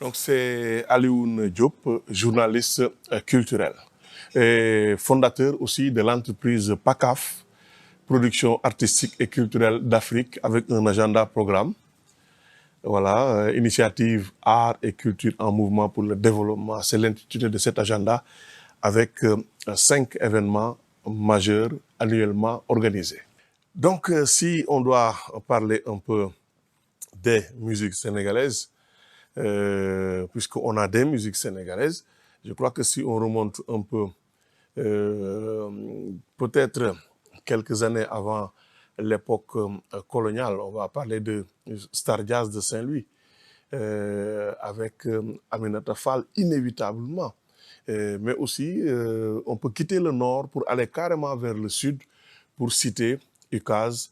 Donc c'est Alioune Diop, journaliste culturel et fondateur aussi de l'entreprise PACAF, production artistique et culturelle d'Afrique avec un agenda programme. Voilà, initiative art et culture en mouvement pour le développement, c'est l'intitulé de cet agenda avec 5 événements majeurs annuellement organisés. Donc si on doit parler un peu des musiques sénégalaises, puisqu'on a des musiques sénégalaises, je crois que si on remonte un peu, peut-être quelques années avant l'époque coloniale, on va parler de Star Jazz de Saint-Louis, avec Aminata Fall, inévitablement. Mais aussi, on peut quitter le nord pour aller carrément vers le sud pour citer UCAS,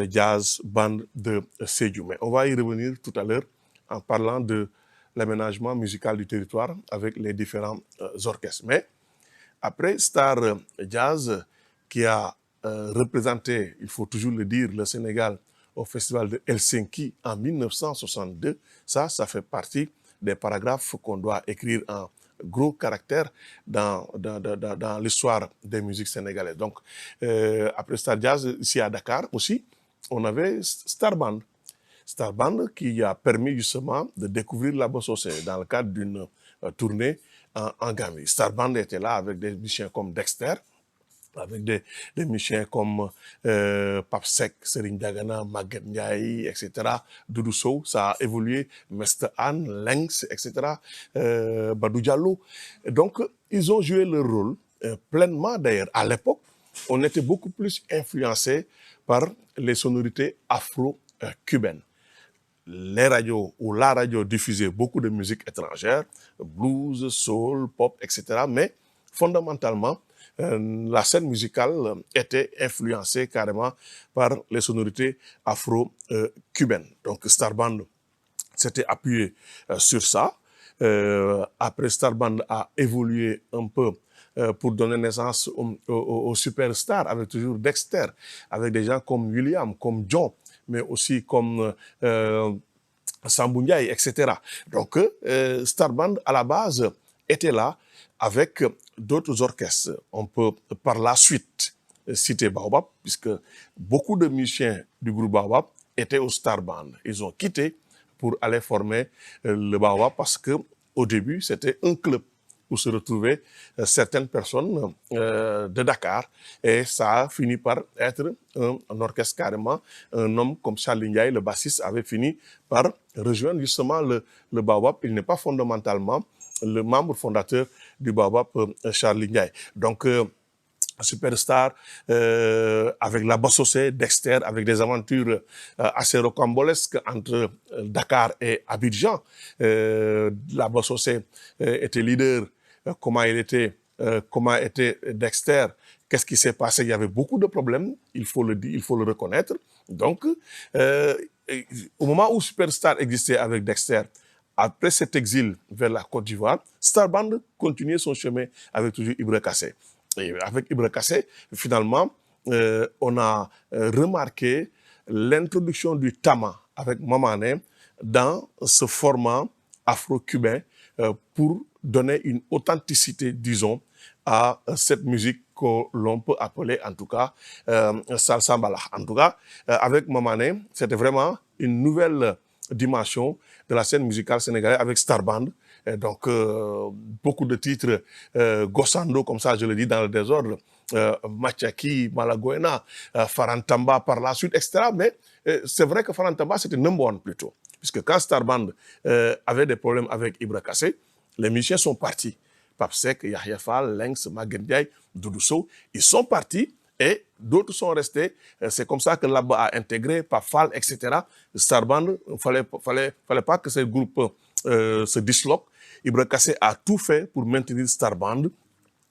Jazz Band de Sédhiou. Mais on va y revenir tout à l'heure en parlant de l'aménagement musical du territoire avec les différents orchestres. Mais après Star Jazz, qui a représenté, il faut toujours le dire, le Sénégal au Festival de Helsinki en 1962, ça fait partie des paragraphes qu'on doit écrire en gros caractères dans l'histoire des musiques sénégalaises. Donc, après Star Jazz, ici à Dakar aussi, on avait Star Band. Star Band qui a permis justement de découvrir la Bossosé dans le cadre d'une tournée en Gambie. Star Band était là avec des musiciens comme Dexter, avec des musiciens comme Pape Seck, Serigne Dagana, Maguette Ndiaye, etc. Doudou Sow, ça a évolué, Mester Anne, Lengs, etc. Badou Diallo. Donc, ils ont joué leur rôle pleinement d'ailleurs. À l'époque, on était beaucoup plus influencé par les sonorités afro-cubaines. Les radios ou la radio diffusait beaucoup de musique étrangère, blues, soul, pop, etc. Mais fondamentalement, la scène musicale était influencée carrément par les sonorités afro-cubaines. Donc Star Band s'était appuyé sur ça. Après, Star Band a évolué un peu pour donner naissance aux superstars, avec toujours Dexter, avec des gens comme William, comme John, mais aussi comme Sambou Ndiaye, etc. Donc, Star Band, à la base, était là avec d'autres orchestres. On peut, par la suite, citer Baobab, puisque beaucoup de musiciens du groupe Baobab étaient au Star Band. Ils ont quitté pour aller former le Baobab parce que au début, c'était un club où se retrouvaient certaines personnes de Dakar. Et ça a fini par être un orchestre carrément. Un homme comme Charles Ndiaye, le bassiste, avait fini par rejoindre justement le Baobab. Il n'est pas fondamentalement le membre fondateur du Baobab, Charles Ndiaye. Donc, superstar, avec la Bossosé, Dexter, avec des aventures assez rocambolesques entre Dakar et Abidjan. La Bossosé était leader. Comment était Dexter? Qu'est-ce qui s'est passé? Il y avait beaucoup de problèmes, il faut le dire, il faut le reconnaître. Donc, au moment où Superstar existait avec Dexter, après cet exil vers la Côte d'Ivoire, Star Band continuait son chemin avec toujours Ibra Kassé. Et avec Ibra Kassé, finalement, on a remarqué l'introduction du tama avec Mamané dans ce format afro-cubain pour donner une authenticité, disons, à cette musique que l'on peut appeler, en tout cas, salsa mbala. En tout cas, avec Mamané, c'était vraiment une nouvelle dimension de la scène musicale sénégalaise avec Star Band. Et donc, beaucoup de titres, Gossando, comme ça, je le dis dans le désordre, Machaki, Malagoena, Farantamba par la suite, etc. Mais c'est vrai que Farantamba, c'était number one plutôt. Puisque quand Star Band avait des problèmes avec Ibra Kassé, les musiciens sont partis. Pape Seck, Yahya Fall, Lengs, Maguette Ndiaye, Doudou Sow, ils sont partis et d'autres sont restés. C'est comme ça que là-bas a intégré Pape Fall, etc. Star Band, il fallait pas que ce groupe se disloque. Ibra Kassé a tout fait pour maintenir Star Band.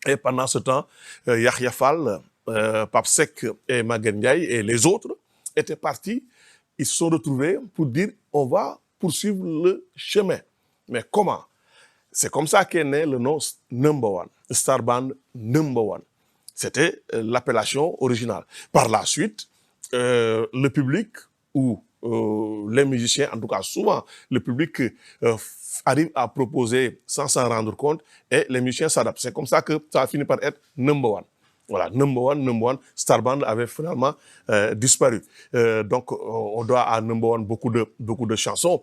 Et pendant ce temps, Yahya Fall, Pape Seck et Maguette Ndiaye et les autres étaient partis. Ils se sont retrouvés pour dire on va poursuivre le chemin. Mais comment? C'est comme ça qu'est né le nom Number One, Star Band Number One. C'était l'appellation originale. Par la suite, le public ou les musiciens, en tout cas souvent, le public arrive à proposer sans s'en rendre compte et les musiciens s'adaptent. C'est comme ça que ça a fini par être number one. Voilà, number one, Star Band avait finalement disparu. Donc, on doit à number one beaucoup de chansons.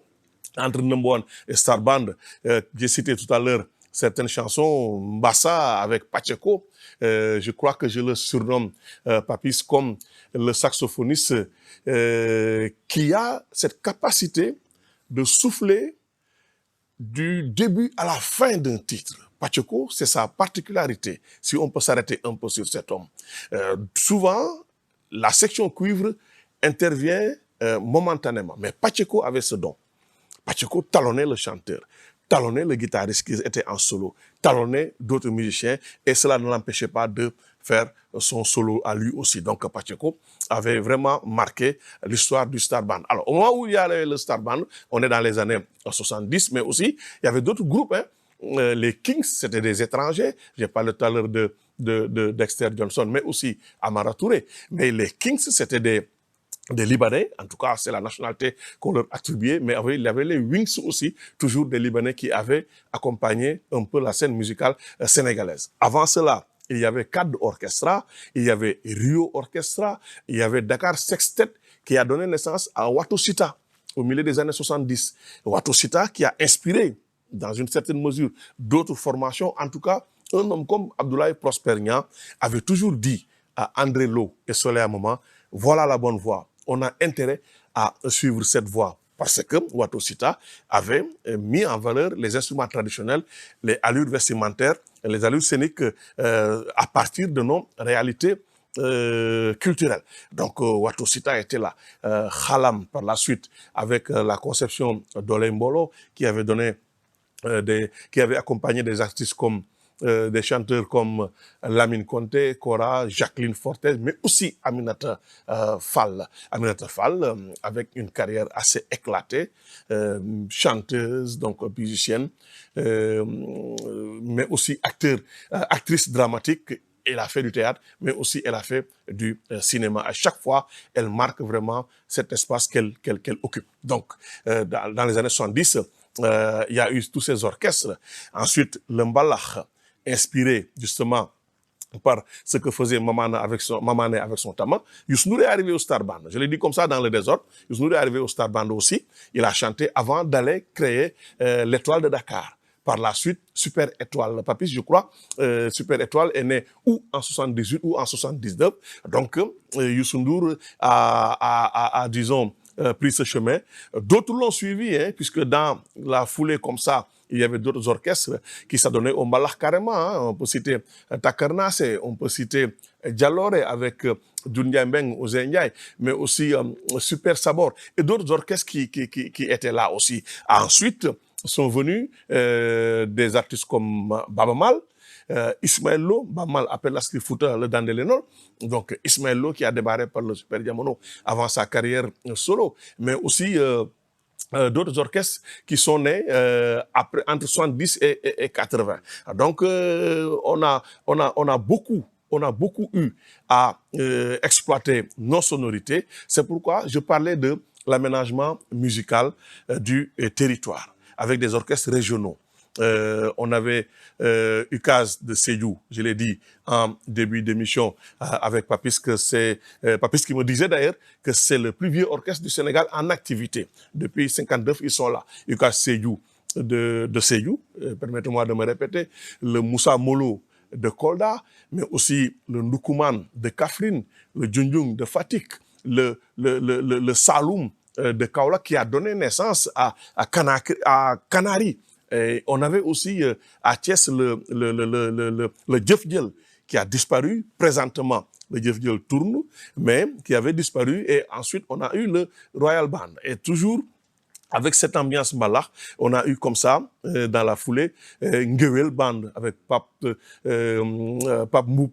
Entre number one et Star Band, j'ai cité tout à l'heure certaines chansons, Mbassa avec Pacheco. Je crois que je le surnomme Papis comme le saxophoniste qui a cette capacité de souffler du début à la fin d'un titre. Pacheco, c'est sa particularité, si on peut s'arrêter un peu sur cet homme. Souvent, la section cuivre intervient momentanément, mais Pacheco avait ce don. Pacheco talonnait le chanteur, talonnait le guitariste qui était en solo, talonnait d'autres musiciens, et cela ne l'empêchait pas de faire son solo à lui aussi. Donc Pacheco avait vraiment marqué l'histoire du Star Band. Alors, au moment où il y avait le Star Band, on est dans les années 70, mais aussi, il y avait d'autres groupes. Hein. Les Kings, c'était des étrangers. J'ai parlé tout à l'heure de Dexter Johnson, mais aussi Amara Touré. Mais les Kings, c'était des Libanais, en tout cas, c'est la nationalité qu'on leur attribuait, mais il y avait les Wings aussi, toujours des Libanais qui avaient accompagné un peu la scène musicale sénégalaise. Avant cela, il y avait CAD Orchestra, il y avait Rio Orchestra, il y avait Dakar Sextet qui a donné naissance à Watu Sita au milieu des années 70. Watu Sita qui a inspiré, dans une certaine mesure, d'autres formations. En tout cas, un homme comme Abdoulaye Prosper Niang avait toujours dit à André Lo et Soleil à Moment, voilà la bonne voie. On a intérêt à suivre cette voie parce que Watu Sita avait mis en valeur les instruments traditionnels, les allures vestimentaires, les allures scéniques à partir de nos réalités culturelles. Donc Watu Sita était là. Khalam par la suite avec la conception d'Olé Mbolo qui avait donné qui avait accompagné des artistes comme des chanteurs comme Lamine Conté, Cora, Jacqueline Fortes, mais aussi Aminata Fall. Aminata Fall, avec une carrière assez éclatée, chanteuse, donc musicienne, mais aussi actrice dramatique. Elle a fait du théâtre, mais aussi elle a fait du cinéma. À chaque fois, elle marque vraiment cet espace qu'elle occupe. Donc, dans les années 70, il y a eu tous ces orchestres. Ensuite, le Mbalakh, inspiré justement par ce que faisait Mamane avec son tama. Youssou N'Dour est arrivé au Star Band. Je l'ai dit comme ça dans le désordre. Youssou N'Dour est arrivé au Star Band aussi. Il a chanté avant d'aller créer l'Étoile de Dakar. Par la suite, Super Étoile. Papis, je crois, Super Étoile est né ou en 78 ou en 79. Donc, Youssou N'Dour a disons, pris ce chemin. D'autres l'ont suivi, hein, puisque dans la foulée comme ça, il y avait d'autres orchestres qui s'adonnaient au Mbalakh carrément. Hein. On peut citer Takarnase, on peut citer Dialore avec Dundia Mbeng au Ndiaye, mais aussi Super Sabor et d'autres orchestres qui étaient là aussi. Ensuite, sont venus des artistes comme Baba Mal, Ismaël Lo, Baba Mal appelle la Fouta le Dandelenol, donc Ismaël Lo qui a débarré par le Super Diamono avant sa carrière solo, mais aussi d'autres orchestres qui sont nés après, entre 70 et 80. Donc, on a beaucoup eu à exploiter nos sonorités. C'est pourquoi je parlais de l'aménagement musical du territoire, avec des orchestres régionaux. On avait UCAS de Sédhiou, je l'ai dit en début d'émission avec Papis, que c'est Papis qui me disait d'ailleurs que c'est le plus vieux orchestre du Sénégal en activité. Depuis 59, ils sont là. UCAS Sédhiou de Sédhiou, permettez-moi de me répéter, le Moussa Molo de Kolda, mais aussi le Ndoukoumane de Kaffrine, le Djundjung de Fatick, le Saloum de Kaolack qui a donné naissance à Kanari. Et on avait aussi à Thiès le Djefdjel qui a disparu présentement. Le Djefdjel tourne, mais qui avait disparu. Et ensuite, on a eu le Royal Band. Et toujours avec cette ambiance Mbalakh, on a eu comme ça, dans la foulée, Ngewel Band avec Pape Mboup,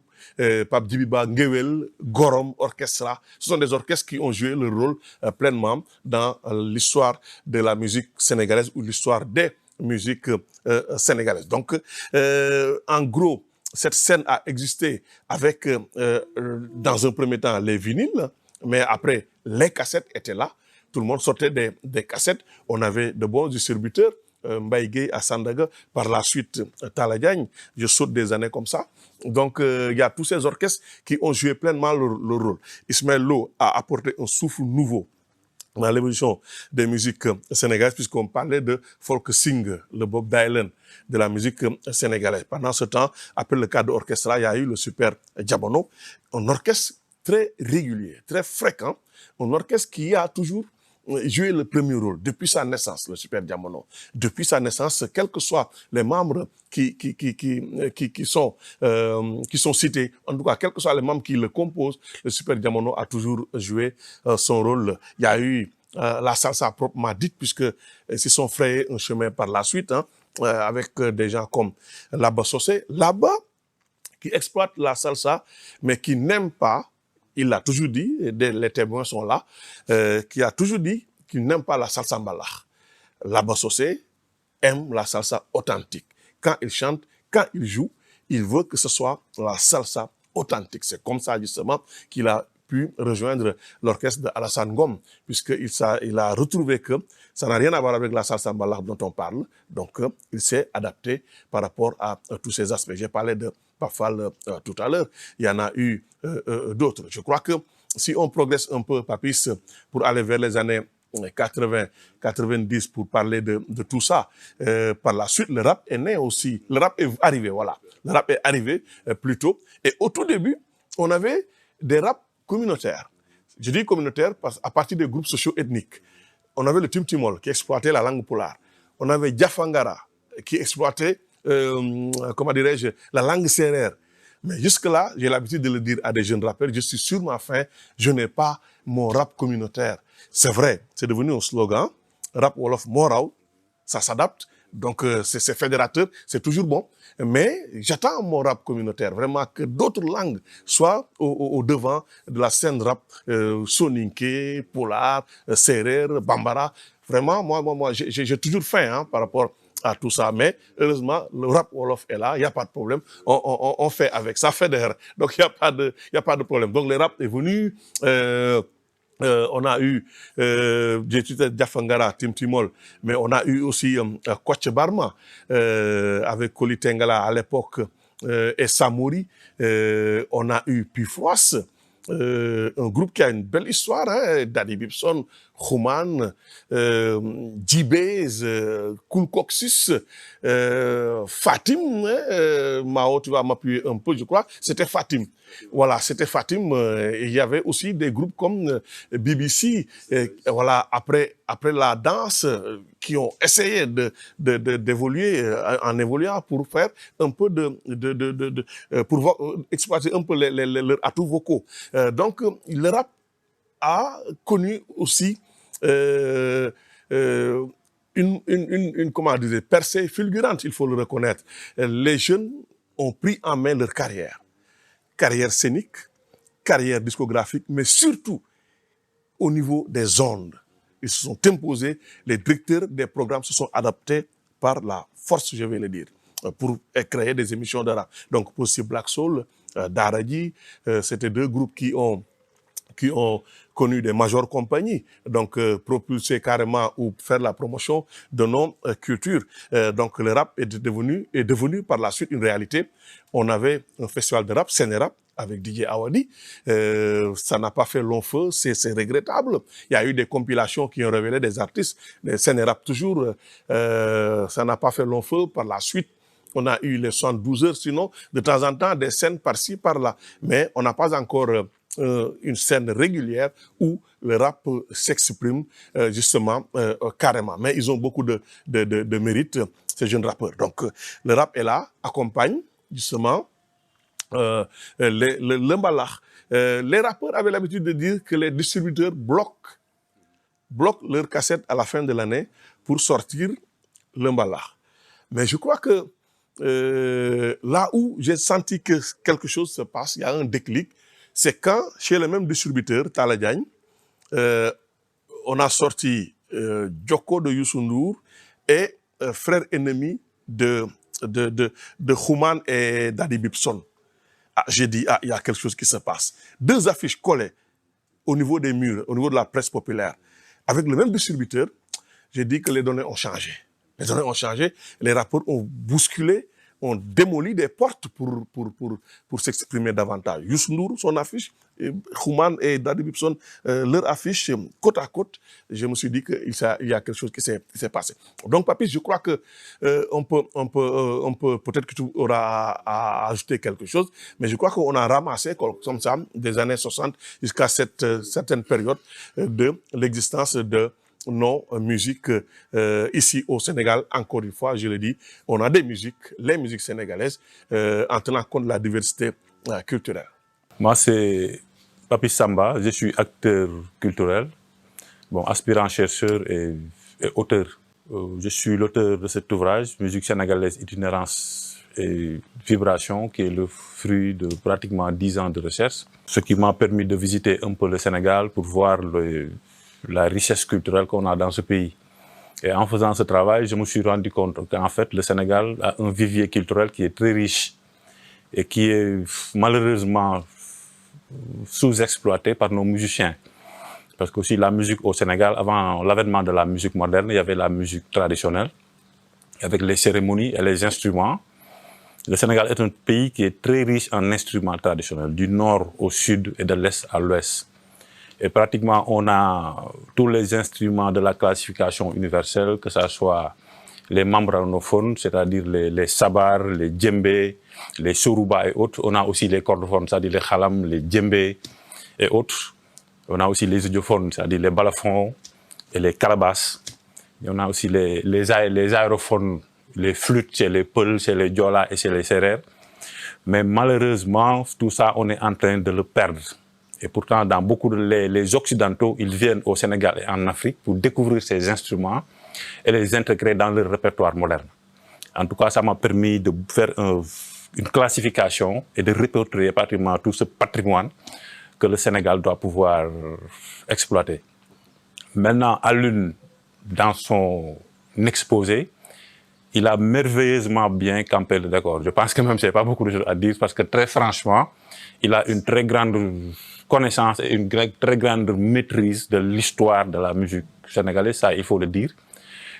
Pape Djibiba, Ngewel, Gorom, Orchestra. Ce sont des orchestres qui ont joué le rôle pleinement dans l'histoire de la musique sénégalaise ou l'histoire des musiques sénégalaises. Donc, en gros, cette scène a existé avec, dans un premier temps, les vinyles, mais après, les cassettes étaient là. tout le monde sortait des cassettes. On avait de bons distributeurs. Mbaye Gueye à Sandaga, par la suite Talla Diagne, je saute des années comme ça. Donc il y a tous ces orchestres qui ont joué pleinement leur rôle. Ismaël Lo a apporté un souffle nouveau dans l'évolution des musiques sénégalaises, puisqu'on parlait de folk sing, le Bob Dylan de la musique sénégalaise. Pendant ce temps, après le cadre orchestral, il y a eu le Super Diamono, un orchestre très régulier, très fréquent, un orchestre qui a toujours joué le premier rôle depuis sa naissance, le Super Diamono. Depuis sa naissance, quels que soient les membres qui sont cités, en tout cas, quels que soient les membres qui le composent, le Super Diamono a toujours joué son rôle. Il y a eu la salsa proprement dite, puisque se sont frayés un chemin par la suite, avec des gens comme Laba Sossé. Laba, qui exploite la salsa, mais qui n'aime pas, il l'a toujours dit, et les témoins sont là, qui a toujours dit qu'il n'aime pas la salsa mbalax. Laba Sossé aime la salsa authentique. Quand il chante, quand il joue, il veut que ce soit la salsa authentique. C'est comme ça, justement, qu'il a pu rejoindre l'orchestre de Alassane Ngom, puisqu'il a retrouvé que ça n'a rien à voir avec la salsa mbalax dont on parle. Donc, il s'est adapté par rapport à tous ces aspects. J'ai parlé de Pafal tout à l'heure. Il y en a eu d'autres. Je crois que si on progresse un peu, Papis, pour aller vers les années 80, 90, pour parler de tout ça, par la suite, le rap est né aussi. Le rap est arrivé, voilà. Le rap est arrivé plus tôt. Et au tout début, on avait des raps communautaires. Je dis communautaires parce qu'à partir des groupes socio-ethniques. On avait le Timtimol qui exploitait la langue pulaar. On avait Diafangara qui exploitait, comment dirais-je, la langue sérère. Mais jusque-là, j'ai l'habitude de le dire à des jeunes rappeurs, je suis sur ma faim, je n'ai pas mon rap communautaire. C'est vrai, c'est devenu un slogan, rap Wolof Morao, ça s'adapte, donc c'est fédérateur, c'est toujours bon. Mais j'attends mon rap communautaire, vraiment que d'autres langues soient au devant de la scène rap, soninké, pulaar, sérère, bambara. Vraiment, moi, j'ai toujours faim par rapport à tout ça. Mais heureusement, le rap Wolof est là, il n'y a pas de problème. On fait avec, ça fédère. Donc, il n'y a pas de problème. Donc, le rap est venu. On a eu Diafangara, Timtimol, mais on a eu aussi Kwache Barma avec Koli Tengala à l'époque et Samori. On a eu Pifwas, un groupe qui a une belle histoire, Daddy Bibson, Khuman, Djibez, Koul Koksis, Fatim, Mao, tu vas m'appuyer un peu, je crois, c'était Fatim. Voilà, c'était Fatim. Il y avait aussi des groupes comme BBC, voilà, après la danse, qui ont essayé d'évoluer, en évoluant pour faire un peu pour exploiter un peu leurs atouts vocaux. Donc, le rap a connu aussi comment dire, percée fulgurante, il faut le reconnaître. Les jeunes ont pris en main leur carrière scénique, carrière discographique, mais surtout au niveau des ondes. Ils se sont imposés, les directeurs des programmes se sont adaptés par la force, je vais le dire, pour créer des émissions de rap. Donc, pour ce Black Soul, Daradi, c'était deux groupes qui ont connu des majeures compagnies, donc propulser carrément ou faire la promotion de nos cultures. Donc le rap est devenu par la suite une réalité. On avait un festival de rap, Sénérap, avec DJ Awadi. Ça n'a pas fait long feu, c'est regrettable. Il y a eu des compilations qui ont révélé des artistes, des Sénérap toujours, ça n'a pas fait long feu. Par la suite, on a eu les 72 heures, sinon, de temps en temps, des scènes par-ci, par-là. Mais on n'a pas encore une scène régulière où le rap s'exprime justement carrément. Mais ils ont beaucoup de mérite, ces jeunes rappeurs. Donc, le rap est là, accompagne justement le mbalax. Les rappeurs avaient l'habitude de dire que les distributeurs bloquent leurs cassettes à la fin de l'année pour sortir le mbalax. Mais je crois que là où j'ai senti que quelque chose se passe, il y a un déclic, c'est quand, chez le même distributeur, Talla Diagne, on a sorti Djoko de Youssou N'Dour et Frère Ennemi de Khuman et Daddy Bibson. Ah, j'ai dit, il y a quelque chose qui se passe. Deux affiches collées au niveau des murs, au niveau de la presse populaire. avec le même distributeur, j'ai dit que les données ont changé. Les données ont changé, les rapports ont bousculé, ont démoli des portes pour s'exprimer davantage. Youssou Ndour, son affiche, Xuman et Daddy Bibson, leur affiche côte à côte, je me suis dit qu'il y a quelque chose qui s'est passé. Donc, Papis, je crois que peut-être que tu auras à ajouter quelque chose, mais je crois qu'on a ramassé comme ça des années 60 jusqu'à cette certaine période de l'existence de nos musiques ici au Sénégal. Encore une fois, je le dis, on a des musiques, les musiques sénégalaises, en tenant compte de la diversité culturelle. Moi, c'est Papis Samba, je suis acteur culturel, bon, aspirant chercheur et auteur. Je suis l'auteur de cet ouvrage, Musique sénégalaise, itinérance et vibration, qui est le fruit de pratiquement 10 ans de recherche, ce qui m'a permis de visiter un peu le Sénégal pour voir la richesse culturelle qu'on a dans ce pays. Et en faisant ce travail, je me suis rendu compte qu'en fait, le Sénégal a un vivier culturel qui est très riche et qui est malheureusement sous-exploité par nos musiciens. Parce que aussi la musique au Sénégal, avant l'avènement de la musique moderne, il y avait la musique traditionnelle, avec les cérémonies et les instruments. Le Sénégal est un pays qui est très riche en instruments traditionnels, du nord au sud et de l'est à l'ouest. Et pratiquement, on a tous les instruments de la classification universelle, que ce soit les membranophones, c'est-à-dire les sabars, les djembés, les sorubas et autres. On a aussi les cordophones, c'est-à-dire les khalam, les djembés et autres. On a aussi les idiophones, c'est-à-dire les balafons et les calabasses. Et on a aussi les aérophones, les flûtes chez les Peuls, chez les Diola et chez les Sérères. Mais malheureusement, tout ça, on est en train de le perdre. Et pourtant, dans beaucoup de les Occidentaux, ils viennent au Sénégal et en Afrique pour découvrir ces instruments et les intégrer dans leur répertoire moderne. En tout cas, ça m'a permis de faire une classification et de répertorier pratiquement tout ce patrimoine que le Sénégal doit pouvoir exploiter. Maintenant, Alun, dans son exposé, il a merveilleusement bien campé le décor. Je pense que même je n'ai pas beaucoup de choses à dire parce que très franchement, il a une très grande connaissance et une très grande maîtrise de l'histoire de la musique sénégalaise, ça il faut le dire.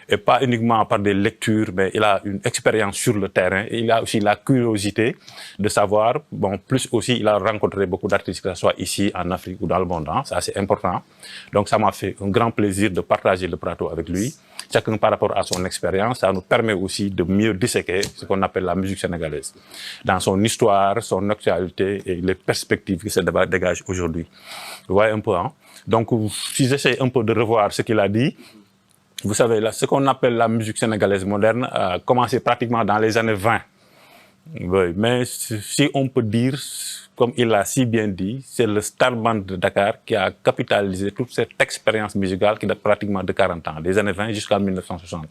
Et pas uniquement par des lectures, mais il a une expérience sur le terrain. Et il a aussi la curiosité de savoir, bon, plus aussi il a rencontré beaucoup d'artistes, que ce soit ici en Afrique ou dans le monde, hein, ça c'est important. Donc ça m'a fait un grand plaisir de partager le plateau avec lui. Chacun par rapport à son expérience, ça nous permet aussi de mieux disséquer ce qu'on appelle la musique sénégalaise. Dans son histoire, son actualité et les perspectives que ce débat dégage aujourd'hui. Vous voyez un peu, hein? Donc si j'essaie un peu de revoir ce qu'il a dit, vous savez, là, ce qu'on appelle la musique sénégalaise moderne a commencé pratiquement dans les années 20. Oui, mais si on peut dire, comme il l'a si bien dit, c'est le Star Band de Dakar qui a capitalisé toute cette expérience musicale qui date pratiquement de 40 ans, des années 20 jusqu'à 1960.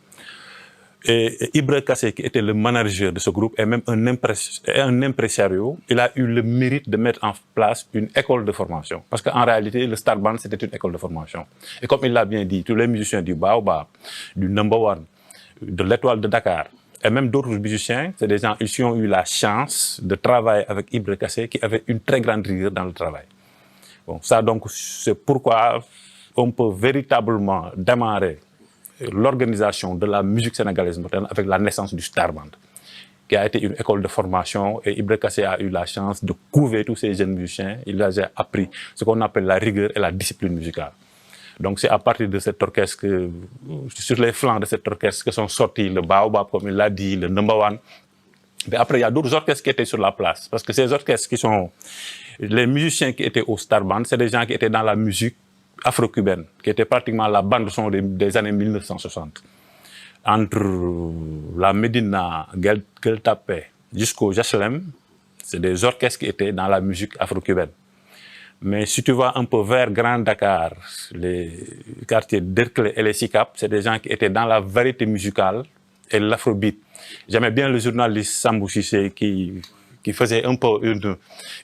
Et Ibra Kassé, qui était le manager de ce groupe, et même un impresario, il a eu le mérite de mettre en place une école de formation. Parce qu'en réalité, le Star Band, c'était une école de formation. Et comme il l'a bien dit, tous les musiciens du Baobab, du Number One, de l'Étoile de Dakar, et même d'autres musiciens, c'est des gens qui ont eu la chance de travailler avec Ibra Kassé, qui avait une très grande rigueur dans le travail. Bon, ça donc, c'est pourquoi on peut véritablement démarrer l'organisation de la musique sénégalaise moderne avec la naissance du Star Band, qui a été une école de formation, et Ibra Kassé a eu la chance de couver tous ces jeunes musiciens. Il leur a appris ce qu'on appelle la rigueur et la discipline musicale. Donc c'est à partir de cet orchestre, sur les flancs de cet orchestre, que sont sortis le Baobab, comme il l'a dit, le Number One. Mais après, il y a d'autres orchestres qui étaient sur la place, parce que ces orchestres qui sont les musiciens qui étaient au Star Band, c'est des gens qui étaient dans la musique afro-cubaine, qui était pratiquement la bande-son des années 1960. Entre la Médina, Gueule Tapée, jusqu'au Jachlem, c'est des orchestres qui étaient dans la musique afro-cubaine. Mais si tu vas un peu vers Grand Dakar, les quartiers d'Erklé et les Sicap, c'est des gens qui étaient dans la variété musicale et l'afrobeat. J'aimais bien le journaliste Sambou Cissé qui faisait un peu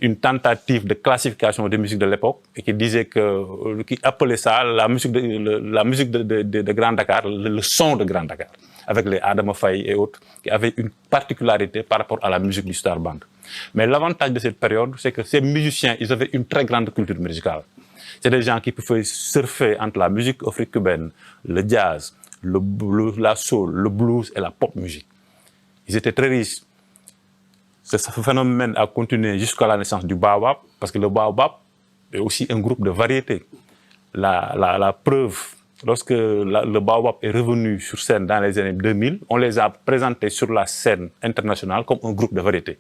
une tentative de classification des musiques de l'époque et qui disait qui appelait ça la musique de Grand Dakar, le son de Grand Dakar, avec les Adama Faye et autres, qui avaient une particularité par rapport à la musique du Star Band. Mais l'avantage de cette période, c'est que ces musiciens, ils avaient une très grande culture musicale. C'est des gens qui pouvaient surfer entre la musique afro-cubaine, le jazz, la soul, le blues et la pop musique. Ils étaient très riches. Ce phénomène a continué jusqu'à la naissance du baobab, parce que le baobab est aussi un groupe de variété. La preuve, lorsque le baobab est revenu sur scène dans les années 2000, on les a présentés sur la scène internationale comme un groupe de variété,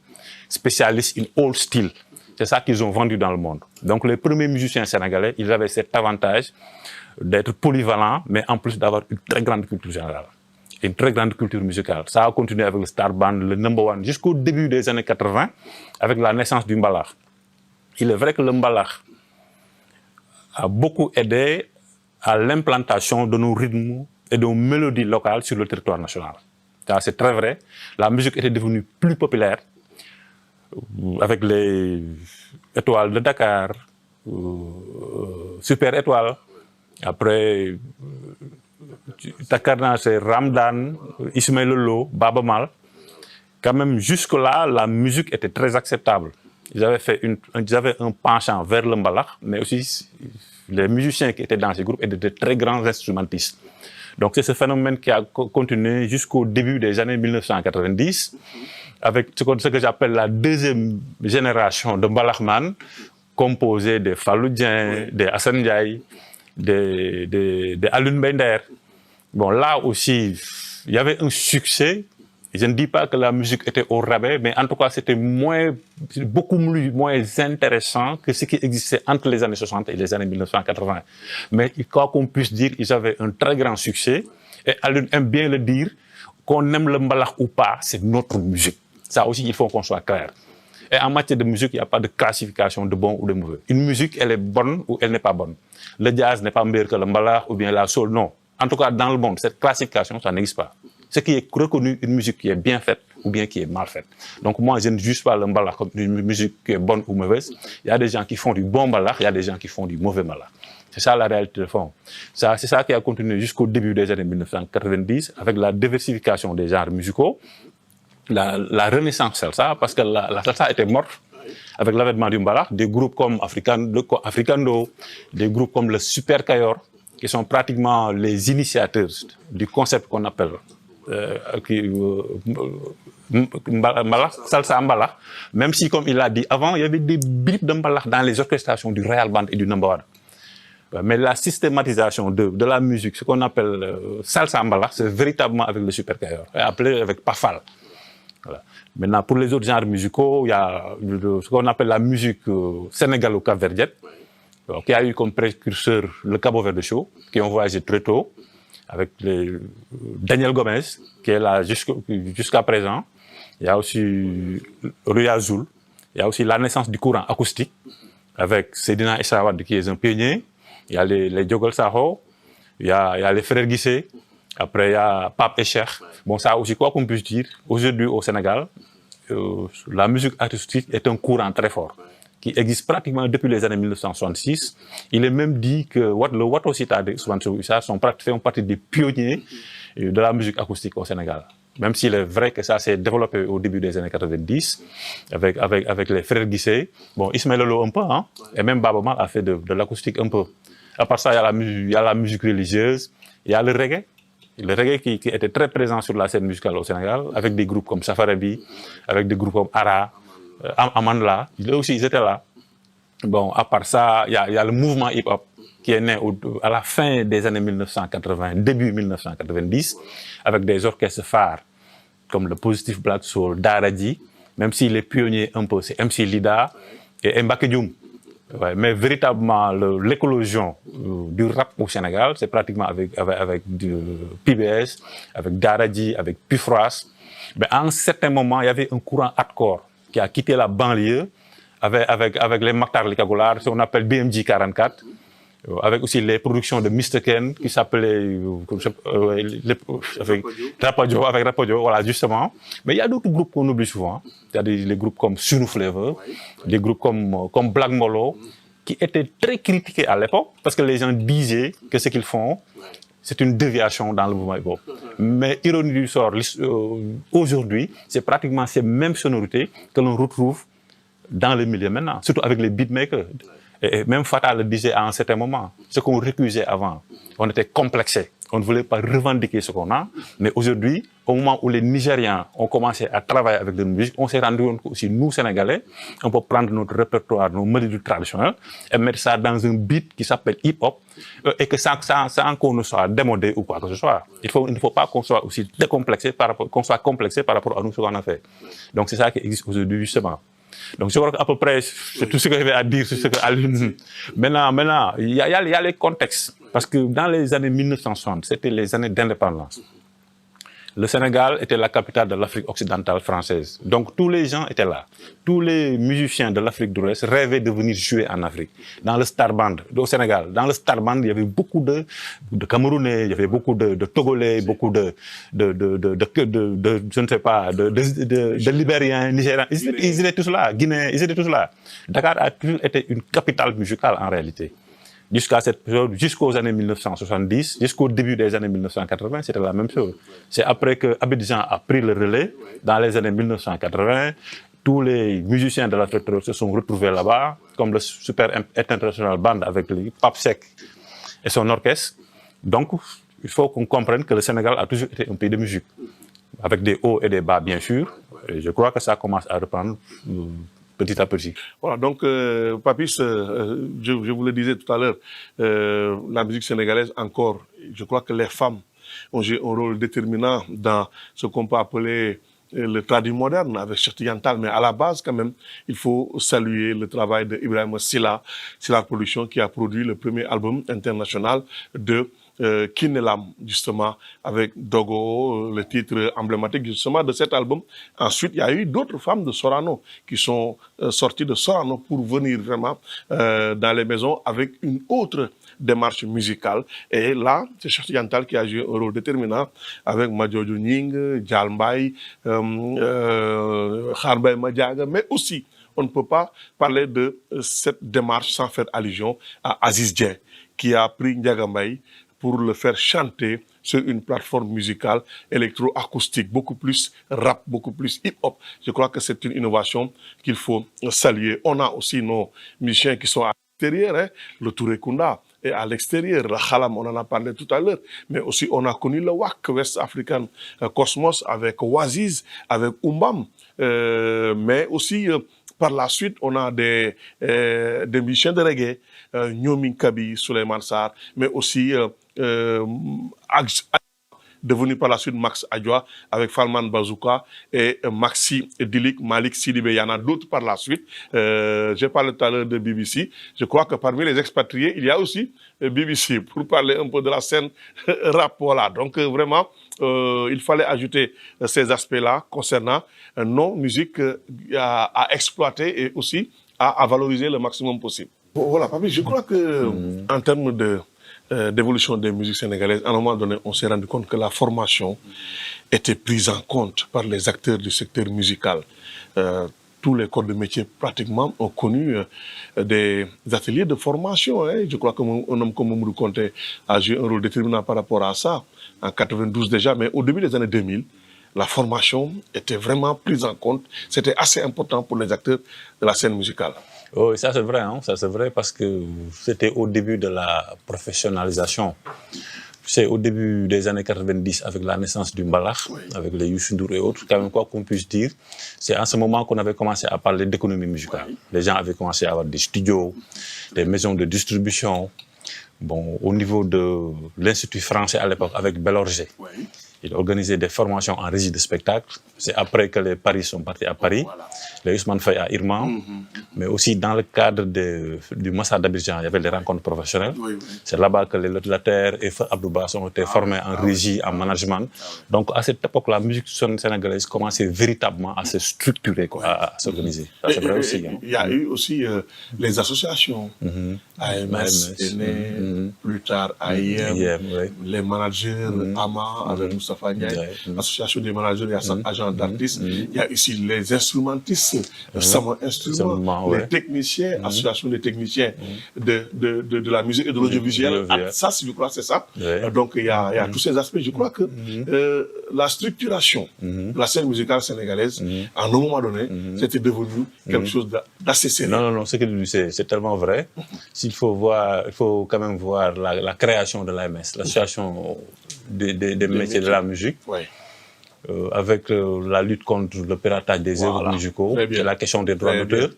spécialiste in old style. C'est ça qu'ils ont vendu dans le monde. Donc les premiers musiciens sénégalais, ils avaient cet avantage d'être polyvalents, mais en plus d'avoir une très grande culture générale, une très grande culture musicale. Ça a continué avec le Star Band, le Number One, jusqu'au début des années 80, avec la naissance du mbalax. Il est vrai que le mbalax a beaucoup aidé à l'implantation de nos rythmes et de nos mélodies locales sur le territoire national. C'est très vrai. La musique était devenue plus populaire avec les étoiles de Dakar, Super Étoile. Après, Takarna, c'est Ramdan, Ismaël Lolo, Baba Mal. Quand même, jusque-là, la musique était très acceptable. Ils avaient un penchant vers le mbalax, mais aussi les musiciens qui étaient dans ces groupes étaient de très grands instrumentistes. Donc c'est ce phénomène qui a continué jusqu'au début des années 1990, avec ce que j'appelle la deuxième génération de mbalaxman, composée des Fallou Dieng, des Assane Ndiaye, des Alioune Bender. Bon, là aussi, il y avait un succès. Je ne dis pas que la musique était au rabais, mais en tout cas, c'était beaucoup moins intéressant que ce qui existait entre les années 60 et les années 1980. Mais quoi qu'on puisse dire, ils avaient un très grand succès. Et Alioune aime bien le dire, qu'on aime le mbalax ou pas, c'est notre musique. Ça aussi, il faut qu'on soit clair. Et en matière de musique, il n'y a pas de classification de bon ou de mauvais. Une musique, elle est bonne ou elle n'est pas bonne. Le jazz n'est pas meilleur que le mbalax ou bien la soul, non. En tout cas, dans le monde, cette classification, ça n'existe pas. Ce qui est reconnu, une musique qui est bien faite ou bien qui est mal faite. Donc moi, je ne juge pas le mbalax comme une musique qui est bonne ou mauvaise. Il y a des gens qui font du bon mbalax, il y a des gens qui font du mauvais mbalax. C'est ça la réalité de fond. C'est ça qui a continué jusqu'au début des années 1990 avec la diversification des genres musicaux, la renaissance salsa, parce que la salsa était morte avec l'avènement du mbalax. Des groupes comme Africando, des groupes comme le Super Kayor, qui sont pratiquement les initiateurs du concept qu'on appelle mbalax, salsa mbalax, même si, comme il l'a dit avant, il y avait des bribes de mbalax dans les orchestrations du Royal Band et du Number One. Mais la systématisation de la musique, ce qu'on appelle salsa mbalax, c'est véritablement avec le Super Kayor, appelé avec Pafal. Voilà. Maintenant, pour les autres genres musicaux, il y a ce qu'on appelle la musique sénégalo-capverdienne, qui a eu comme précurseur le Cabo Verde Show, qui ont voyagé très tôt, avec Daniel Gomez, qui est là jusqu'à présent. Il y a aussi Rui Azul. Il y a aussi la naissance du courant acoustique, avec Seydina Issa Wade, qui est un pionnier. Il y a les Djogol Sakho, il y a les frères Guissé. Après, il y a Pape et Cheikh. Bon, ça aussi, quoi qu'on puisse dire, aujourd'hui au Sénégal, la musique acoustique est un courant très fort, qui existe pratiquement depuis les années 1966. Il est même dit que le Wato Sita de Ousmane Sonko font partie des pionniers de la musique acoustique au Sénégal. Même s'il est vrai que ça s'est développé au début des années 90, avec les frères Guissé. Bon, Ismaël Lolo un peu, hein, et même Baba Mal a fait de l'acoustique un peu. À part ça, il y a la musique religieuse, il y a le reggae. Le reggae qui était très présent sur la scène musicale au Sénégal, avec des groupes comme Safarabi, avec des groupes comme Ara, Amandla, ils étaient là. Bon, à part ça, il y a le mouvement hip-hop qui est né à la fin des années 1980, début 1990, avec des orchestres phares comme le Positive Black Soul, Daradji, même s'il est pionnier un peu, c'est MC Lida et Mbaké Dioum. Ouais, mais véritablement, l'éclosion du rap au Sénégal, c'est pratiquement avec du PBS, avec Daradji, avec Pufras. Mais à un certain moment, il y avait un courant hardcore qui a quitté la banlieue avec les Maktar Likagolar, ce qu'on appelle BMG 44, avec aussi les productions de Mr. Ken qui s'appelait avec Rapadio, voilà, justement. Mais il y a d'autres groupes qu'on oublie souvent. Il y a des groupes comme Sunu Flavor, des groupes comme Black Molo, qui étaient très critiqués à l'époque parce que les gens disaient que ce qu'ils font, c'est une déviation dans le mouvement hip-hop. Mais ironie du sort, aujourd'hui, c'est pratiquement ces mêmes sonorités que l'on retrouve dans le milieu maintenant, surtout avec les beatmakers. Et même Fata le disait à un certain moment, ce qu'on récusait avant, on était complexé. On ne voulait pas revendiquer ce qu'on a. Mais aujourd'hui, au moment où les Nigérians ont commencé à travailler avec de la musique, on s'est rendu compte aussi, nous, Sénégalais, on peut prendre notre répertoire, nos mélodies traditionnelles, et mettre ça dans un beat qui s'appelle hip-hop, et que sans qu'on ne soit démodé ou quoi que ce soit. Il ne faut pas qu'on soit aussi décomplexé qu'on soit complexé par rapport à nous, ce qu'on a fait. Donc c'est ça qui existe aujourd'hui, justement. Donc je crois qu'à peu près, c'est tout ce que j'avais à dire sur ce que Maintenant, il y a les contextes. Parce que dans les années 1960, c'était les années d'indépendance. Le Sénégal était la capitale de l'Afrique occidentale française. Donc tous les gens étaient là. Tous les musiciens de l'Afrique de l'Ouest rêvaient de venir jouer en Afrique. Dans le Star Band au Sénégal, dans le Star Band, il y avait beaucoup de Camerounais, il y avait beaucoup de Togolais, beaucoup de je ne sais pas, de Libériens, Nigériens. Ils étaient tous là, Guinéens, ils étaient tous là. Dakar a toujours été une capitale musicale en réalité. Jusqu'à cette période, jusqu'aux années 1970, jusqu'au début des années 1980, c'était la même chose. C'est après que Abidjan a pris le relais, dans les années 1980, tous les musiciens de l'Afrique de l'Ouest se sont retrouvés là-bas, comme le Super International Band avec le Pape Seck et son orchestre. Donc, il faut qu'on comprenne que le Sénégal a toujours été un pays de musique, avec des hauts et des bas, bien sûr. Et je crois que ça commence à reprendre petit à petit. Voilà, donc, Papis, je vous le disais tout à l'heure, la musique sénégalaise, encore, je crois que les femmes ont joué un rôle déterminant dans ce qu'on peut appeler le tradi moderne avec Cheikh Tidiane Tall. Mais à la base, quand même, il faut saluer le travail d'Ibrahima Silla Production, qui a produit le premier album international de Kinelam, justement, avec Dogo, le titre emblématique, justement, de cet album. Ensuite, il y a eu d'autres femmes de Sorano qui sont sorties de Sorano pour venir vraiment dans les maisons avec une autre démarche musicale. Et là, c'est Cheikh Tidiane Tall qui a joué un rôle déterminant avec Madjojo Ning, Dial Mbaye, Kharbay Madiaga, mais aussi, on ne peut pas parler de cette démarche sans faire allusion à Aziz Dieng, qui a pris Ndiaga Mbaye pour le faire chanter sur une plateforme musicale électro-acoustique, beaucoup plus rap, beaucoup plus hip-hop. Je crois que c'est une innovation qu'il faut saluer. On a aussi nos musiciens qui sont à l'extérieur, hein, le Touré Kunda est à l'extérieur, la Khalam, on en a parlé tout à l'heure, mais aussi on a connu le WAC, West African Cosmos, avec Waziz, avec Umbam, mais aussi par la suite, on a des musiciens de reggae, Nyomin Kabi, Souleymane Sarr, mais aussi devenu par la suite Max Adjoa avec Falman Bazouka et Maxi Dilik, Malik Sidibé. Il y en a d'autres par la suite. J'ai parlé tout à l'heure de BBC. Je crois que parmi les expatriés, il y a aussi BBC pour parler un peu de la scène rap. Voilà. Donc vraiment, il fallait ajouter ces aspects-là concernant nos musiques à exploiter et aussi à valoriser le maximum possible. Voilà, Papi, je crois que en termes d'évolution des musiques sénégalaises, à un moment donné, on s'est rendu compte que la formation était prise en compte par les acteurs du secteur musical. Tous les corps de métier, pratiquement, ont connu des ateliers de formation. Hein. Je crois qu'un homme comme Mamoudou Konté a joué un rôle déterminant par rapport à ça, en 92 déjà, mais au début des années 2000, la formation était vraiment prise en compte. C'était assez important pour les acteurs de la scène musicale. Oui, ça c'est vrai, hein? Ça c'est vrai parce que c'était au début de la professionnalisation. C'est au début des années 90 avec la naissance du Mbalakh, oui, avec les Youssou Ndour et autres, quand même quoi qu'on puisse dire. C'est en ce moment qu'on avait commencé à parler d'économie musicale. Oui. Les gens avaient commencé à avoir des studios, des maisons de distribution. Bon, au niveau de l'Institut français à l'époque avec Bellorgé. Oui. Il organisait des formations en régie de spectacle. C'est après que les Paris sont partis à Paris. Voilà. Les Ousmane Faye à Irman. Mais aussi dans le cadre du Massa d'Abidjan, il y avait des rencontres professionnelles. Oui, oui. C'est là-bas que les Lotlater et Abdouba ont été formés en régie, en management. Donc à cette époque, la musique sénégalaise commençait véritablement à se structurer, quoi, à s'organiser. C'est vrai aussi. Hein. Il y a eu aussi les associations. AMS est né, plus tard AIM, oui, les managers, AMA avec Moustapha Ndiaye, l'association des managers et agents d'artistes. Il y a ici les instrumentistes, Samo Instruments, les techniciens, association des techniciens de la musique et de l'audiovisuel. Ça, je crois, c'est ça. Donc il y a tous ces aspects. Je crois que la structuration de la scène musicale sénégalaise, à un moment donné, c'était devenu quelque chose d'assez sérieux. Non, ce que tu dis, c'est tellement vrai. Il faut quand même voir la création de l'AMS, l'association des métiers de la musique. Ouais. Avec la lutte contre le piratage des œuvres musicaux, et la question des droits d'auteur.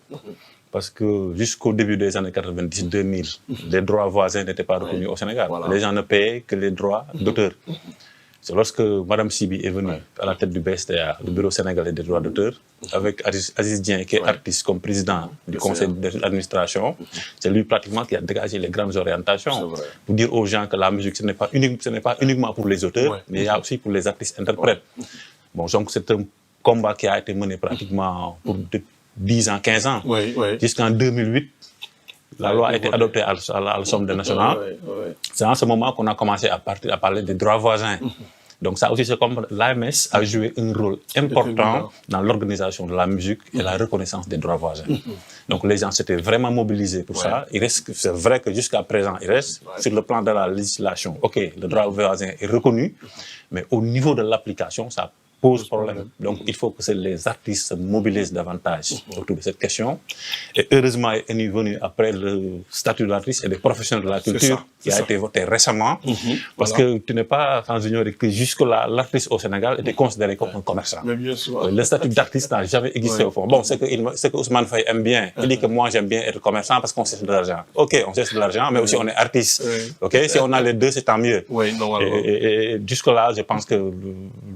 Parce que jusqu'au début des années 90-2000, les droits voisins n'étaient pas reconnus au Sénégal. Voilà. Les gens ne payaient que les droits d'auteur. C'est lorsque Mme Sibi est venue à la tête du BSTA, le Bureau sénégalais des droits d'auteur, avec Aziz Dien, qui est artiste, comme président du conseil d'administration, c'est lui pratiquement qui a dégagé les grandes orientations pour dire aux gens que la musique, ce n'est pas uniquement pour les auteurs, mais il y a aussi pour les artistes interprètes. Bon, donc c'est un combat qui a été mené pratiquement pour 10 ans, 15 ans. Jusqu'en 2008, la loi a été adoptée à l'Assemblée nationale. C'est en ce moment qu'on a commencé à parler des droits voisins. Donc ça aussi, c'est comme l'AMS a joué un rôle important dans l'organisation de la musique et la reconnaissance des droits voisins. Donc les gens s'étaient vraiment mobilisés pour ça. C'est vrai que jusqu'à présent, il reste sur le plan de la législation. OK, le droit voisin est reconnu, mais au niveau de l'application, ça pose problème. Donc, il faut que les artistes se mobilisent davantage autour de cette question. Et heureusement, il est venu après le statut de l'artiste et des professionnels de la culture qui a été voté récemment. Parce que tu n'es pas sans ignorer que jusque-là, l'artiste au Sénégal était considéré comme un commerçant. Le statut d'artiste n'a jamais existé au fond. Bon, c'est que Ousmane Faye aime bien. Il dit que moi, j'aime bien être commerçant parce qu'on cherche de l'argent. OK, on cherche de l'argent, mais aussi on est artiste. OK, si on a les deux, c'est tant mieux. Et jusque-là, je pense que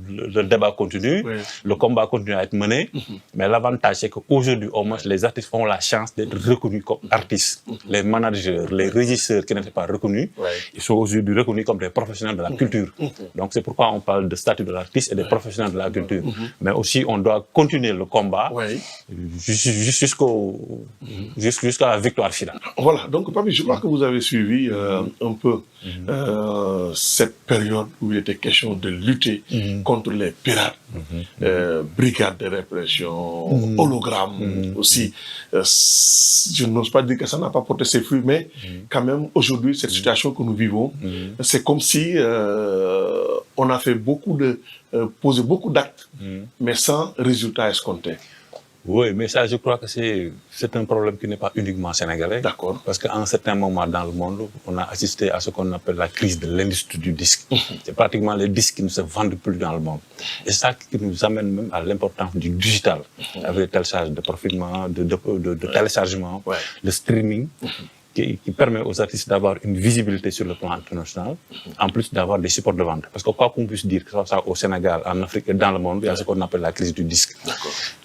le débat continue, le combat continue à être mené, mais l'avantage c'est qu'aujourd'hui, au moins, les artistes ont la chance d'être reconnus comme artistes. Les managers, les régisseurs qui n'étaient pas reconnus, ils sont aujourd'hui reconnus comme des professionnels de la culture. Donc c'est pourquoi on parle de statut de l'artiste et des professionnels de la culture. Mais aussi, on doit continuer le combat jusqu'à la victoire finale. Voilà, donc Papi, je crois que vous avez suivi un peu cette période où il était question de lutter contre les pirates, brigades de répression, hologrammes aussi. Je n'ose pas dire que ça n'a pas porté ses fruits, mais quand même, aujourd'hui, cette situation que nous vivons, c'est comme si on a fait posé beaucoup d'actes, mais sans résultat escompté. Oui, mais ça, je crois que c'est un problème qui n'est pas uniquement sénégalais. D'accord. Parce qu'à un certain moment dans le monde, on a assisté à ce qu'on appelle la crise de l'industrie du disque. C'est pratiquement les disques qui ne se vendent plus dans le monde. Et c'est ça qui nous amène même à l'importance du digital, avec le télécharge de profilement, de téléchargement, le streaming, qui permet aux artistes d'avoir une visibilité sur le plan international, en plus d'avoir des supports de vente. Parce que quoi qu'on puisse dire, que ce soit au Sénégal, en Afrique et dans le monde, il y a ce qu'on appelle la crise du disque.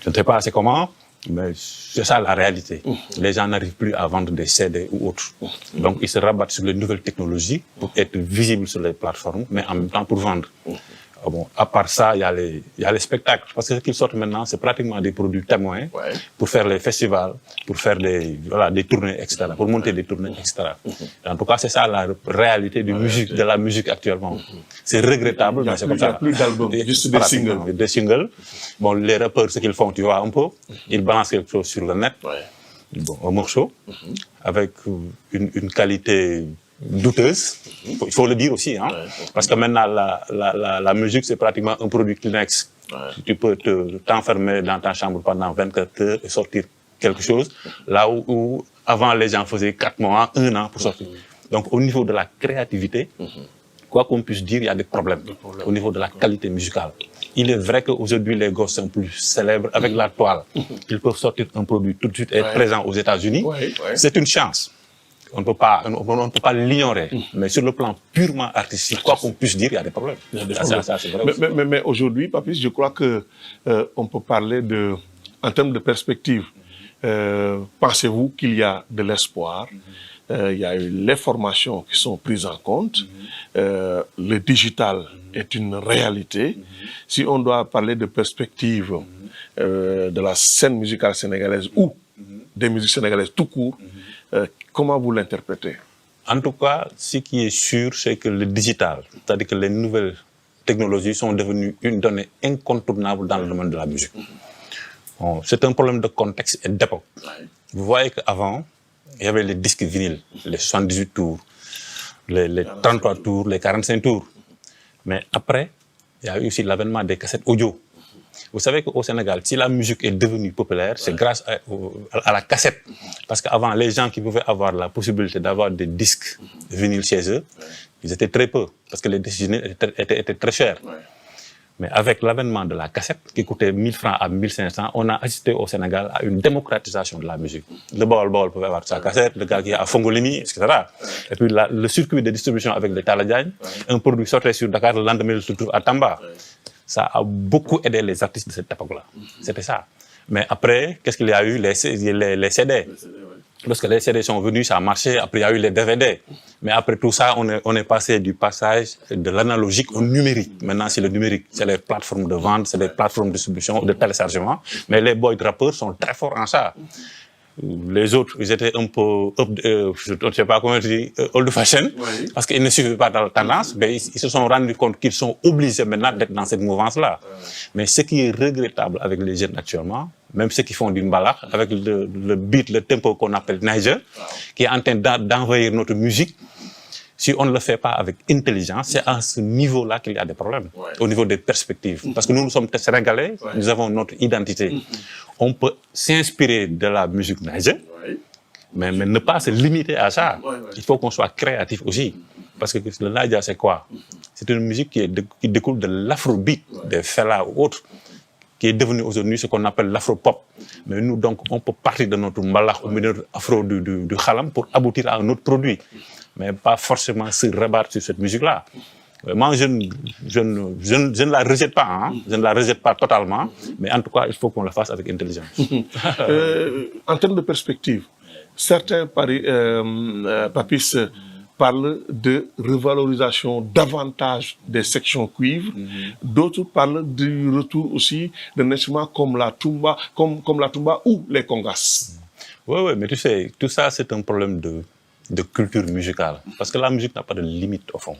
Je ne sais pas assez comment, mais c'est ça la réalité. Les gens n'arrivent plus à vendre des CD ou autres. Donc ils se rabattent sur les nouvelles technologies pour être visibles sur les plateformes, mais en même temps pour vendre. Bon, à part ça, il y a les spectacles. Parce que ce qu'ils sortent maintenant, c'est pratiquement des produits témoins pour faire les festivals, pour faire des tournées, etc., pour monter des tournées, etc. En tout cas, c'est ça la réalité de la musique actuellement. C'est regrettable, mais c'est comme ça. Il n'y a plus d'albums, juste des singles. Des singles. Bon, les rappeurs, ce qu'ils font, tu vois un peu, ils balancent quelque chose sur le net, un morceau, avec une qualité douteuse, il faut le dire aussi, hein, parce que maintenant la musique c'est pratiquement un produit Kleenex. Tu peux t'enfermer dans ta chambre pendant 24 heures et sortir quelque chose, là où avant les gens faisaient 4 mois, 1 an pour sortir. Donc au niveau de la créativité, quoi qu'on puisse dire, il y a des problèmes au niveau de la qualité musicale. Il est vrai qu'aujourd'hui les gosses sont plus célèbres avec la toile. Ils peuvent sortir un produit tout de suite et être présent aux États-Unis. C'est une chance. On ne peut pas l'ignorer. Mais sur le plan purement artistique, quoi qu'on puisse dire, il y a des problèmes. Mais aujourd'hui, Papis, je crois que on peut parler en termes de perspective. Pensez-vous qu'il y a de l'espoir? Il y a eu les formations qui sont prises en compte. Le digital est une réalité. Si on doit parler de perspective de la scène musicale sénégalaise ou des musiques sénégalaises tout court, comment vous l'interprétez? En tout cas, ce qui est sûr, c'est que le digital, c'est-à-dire que les nouvelles technologies sont devenues une donnée incontournable dans le domaine de la musique. Bon, c'est un problème de contexte et d'époque. Vous voyez qu'avant, il y avait les disques vinyles, les 78 tours, les 33 tours, les 45 tours. Mais après, il y a eu aussi l'avènement des cassettes audio. Vous savez qu'au Sénégal, si la musique est devenue populaire, c'est grâce à la cassette. Parce qu'avant, les gens qui pouvaient avoir la possibilité d'avoir des disques vinyles chez eux, ils étaient très peu, parce que les disques vinyles étaient très chers. Mais avec l'avènement de la cassette, qui coûtait 1000 francs à 1500, on a assisté au Sénégal à une démocratisation de la musique. Le Baol pouvait avoir sa cassette, le gars qui est à Fongolimi, etc. Et puis le circuit de distribution avec les Taladjagne, un produit sortait sur Dakar, le lendemain il se trouve à Tamba. Ça a beaucoup aidé les artistes de cette époque-là. C'était ça. Mais après, qu'est-ce qu'il y a eu? Les CD. Lorsque les CD sont venus, ça a marché. Après, il y a eu les DVD. Mais après tout ça, on est passé du passage de l'analogique au numérique. Maintenant, c'est le numérique. C'est les plateformes de vente, c'est les plateformes de distribution, de téléchargement. Mais les boys rappeurs sont très forts en ça. Les autres, ils étaient un peu, je ne sais pas comment dire, old fashion, parce qu'ils ne suivaient pas dans la tendance, mais ils se sont rendus compte qu'ils sont obligés maintenant d'être dans cette mouvance-là. Mais ce qui est regrettable avec les jeunes actuellement, même ceux qui font du mbalax, avec le beat, le tempo qu'on appelle Niger, qui est en train d'envahir notre musique, si on ne le fait pas avec intelligence, c'est à ce niveau-là qu'il y a des problèmes, au niveau des perspectives. Parce que nous sommes sénégalais, nous avons notre identité. On peut s'inspirer de la musique Niger, mais ne pas se limiter à ça. Il faut qu'on soit créatif aussi. Parce que le Niger, c'est quoi? C'est une musique qui découle de l'afrobeat, des Fela ou autres, qui est devenu aujourd'hui ce qu'on appelle l'afro-pop. Mais nous, donc, on peut partir de notre mbalax au milieu de afro du khalam pour aboutir à un autre produit. Mais pas forcément se rabattre sur cette musique-là. Moi, je ne la rejette pas, hein. Je ne la rejette pas totalement, mais en tout cas, il faut qu'on la fasse avec intelligence. En termes de perspective, certains papis parlent de revalorisation davantage des sections cuivres, d'autres parlent du retour aussi d'un instrument comme la tumba, comme la tumba ou les congas. Oui, mais tu sais, tout ça, c'est un problème de culture musicale. Parce que la musique n'a pas de limite au fond.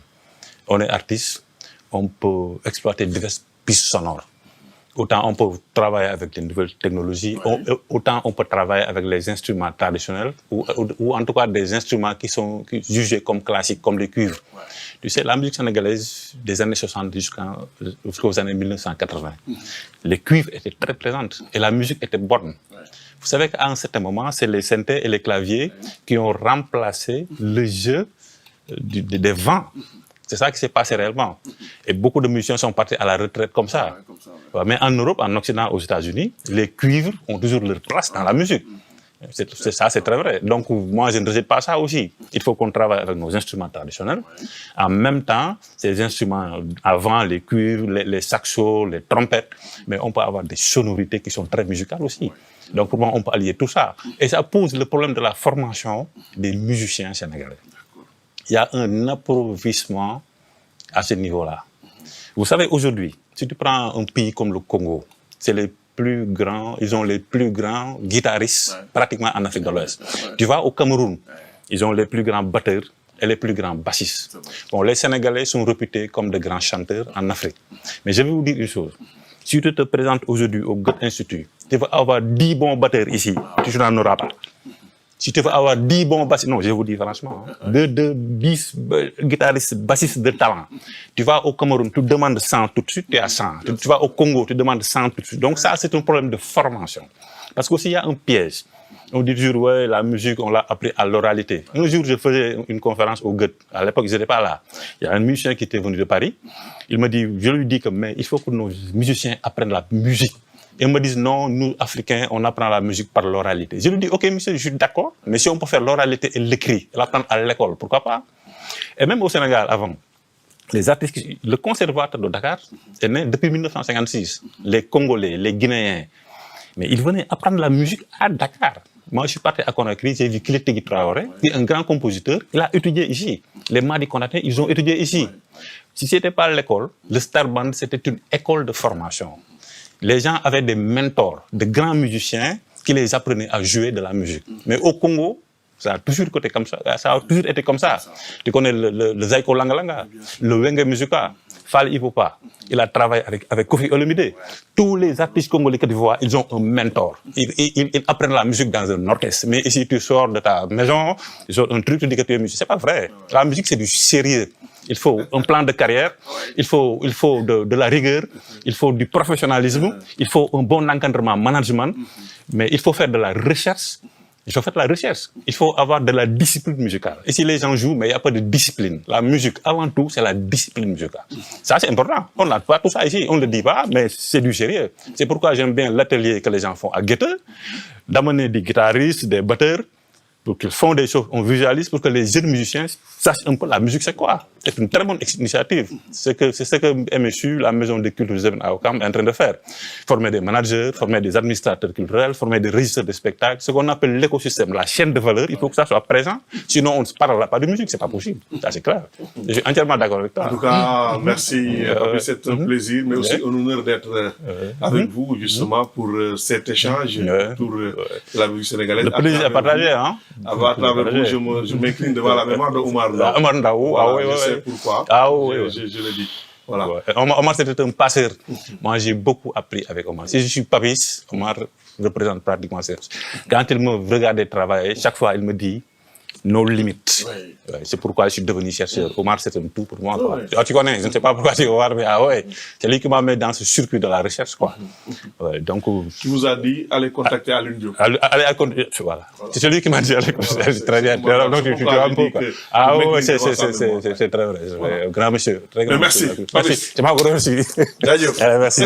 On est artiste, on peut exploiter diverses pistes sonores. Autant on peut travailler avec les nouvelles technologies, autant on peut travailler avec les instruments traditionnels, ou en tout cas des instruments qui sont jugés comme classiques, comme les cuivres. Tu sais, la musique sénégalaise des années 60 jusqu'aux années 1980, les cuivres étaient très présentes et la musique était bonne. Vous savez qu'à un certain moment, c'est les synthés et les claviers qui ont remplacé le jeu des vents. C'est ça qui s'est passé réellement. Et beaucoup de musiciens sont partis à la retraite comme ça. Mais en Europe, en Occident, aux États-Unis, les cuivres ont toujours leur place dans la musique. C'est ça, c'est très vrai. Donc, moi, je ne rejette pas ça aussi. Il faut qu'on travaille avec nos instruments traditionnels. En même temps, ces instruments, avant, les cuivres, les saxos, les trompettes, mais on peut avoir des sonorités qui sont très musicales aussi. Donc, pour moi, on peut allier tout ça. Et ça pose le problème de la formation des musiciens sénégalais. Il y a un appauvrissement à ce niveau-là. Vous savez, aujourd'hui, si tu prends un pays comme le Congo, c'est les plus grands, ils ont les plus grands guitaristes pratiquement en Afrique de l'Ouest. Tu vas au Cameroun, ils ont les plus grands batteurs et les plus grands bassistes. Bon, les Sénégalais sont réputés comme de grands chanteurs en Afrique. Mais je vais vous dire une chose. Si tu te présentes aujourd'hui au Goethe Institut, tu vas avoir 10 bons batteurs ici, tu n'en auras pas. Si tu veux avoir 10 bons bassistes, non, je vous dis franchement, 10 guitaristes, bassistes de talent. Tu vas au Cameroun, tu demandes 100 tout de suite, tu es à 100. Tu vas au Congo, tu demandes 100 tout de suite. Donc ça, c'est un problème de formation. Parce qu'aussi, il y a un piège. On dit toujours, ouais, la musique, on l'a appris à l'oralité. Un jour, je faisais une conférence au Goethe. À l'époque, ils n'étaient pas là. Il y a un musicien qui était venu de Paris. Il me dit, je lui dis que, mais il faut que nos musiciens apprennent la musique. Ils me disent, non, nous, Africains, on apprend la musique par l'oralité. Je lui dis, ok, monsieur, je suis d'accord, mais si on peut faire l'oralité et l'écrit, l'apprendre à l'école, pourquoi pas? Et même au Sénégal, avant, les artistes, le conservatoire de Dakar est né depuis 1956. Les Congolais, les Guinéens, mais ils venaient apprendre la musique à Dakar. Moi, je suis parti à Conakry, j'ai vu Kiletegui Traoré, qui est un grand compositeur, il a étudié ici. Les Madi Konaté, ils ont étudié ici. Si ce n'était pas l'école, le Star Band, c'était une école de formation. Les gens avaient des mentors, de grands musiciens qui les apprenaient à jouer de la musique. Mais au Congo, Ça a toujours été comme ça. Ça a toujours été comme ça. Tu connais le Zaiko Langa Langa, le Wenge Musica, Fall Ipopa. Il a travaillé avec Kofi Olomide. Tous les artistes congolais que tu vois, ils ont un mentor. Ils apprennent la musique dans un orchestre. Mais ici, tu sors de ta maison, ils ont un truc, tu dis que tu es musicien. C'est pas vrai. La musique, c'est du sérieux. Il faut un plan de carrière, il faut de la rigueur, il faut du professionnalisme, il faut un bon encadrement management, mais il faut faire de la recherche. Il faut faire de la recherche. Il faut avoir de la discipline musicale. Ici, les gens jouent, mais il n'y a pas de discipline. La musique, avant tout, c'est la discipline musicale. Ça, c'est important. On n'a pas tout ça ici. On ne le dit pas, mais c'est du sérieux. C'est pourquoi j'aime bien l'atelier que les gens font à Goethe, d'amener des guitaristes, des batteurs, pour qu'ils font des choses, on visualise pour que les jeunes musiciens sachent un peu la musique c'est quoi. C'est une très bonne initiative. C'est ce que MSU, la Maison de culture à Ouakam, est en train de faire. Former des managers, former des administrateurs culturels, former des régisseurs de spectacles, ce qu'on appelle l'écosystème, la chaîne de valeur, il faut que ça soit présent. Sinon, on ne parlera pas de musique, c'est pas possible. Ça, c'est clair. Je suis entièrement d'accord avec toi. En tout cas, merci. C'est un plaisir, mais aussi un honneur d'être avec vous, justement, pour cet échange, pour la musique sénégalaise. Le plaisir est partagé, hein. À travers vous, je m'incline devant la mémoire de Omar Ndao. Omar Ndao, voilà, oui, je sais pourquoi. Je le dis. Voilà. Ouais. Omar, c'était un passeur. Moi, j'ai beaucoup appris avec Omar. Si je suis papiste, Omar représente pratiquement ça. Quand il me regardait travailler, chaque fois, il me dit nos limites. Oui. Ouais, c'est pourquoi je suis devenu chercheur. Omar, c'est un tout pour moi. Quoi. Oui. Tu connais, je ne sais pas pourquoi tu dis Omar, mais c'est lui qui m'a mis dans ce circuit de la recherche. Quoi. Ouais, donc, qui vous a dit, allez contacter Alioune Diop. Allez contacter, voilà. C'est celui qui m'a dit, allez contacter. Très bien. Donc, tu vois un peu. Oui, c'est très vrai. Grand monsieur. Très grand merci. Merci. C'est ma grosse merci. D'ailleurs. Merci.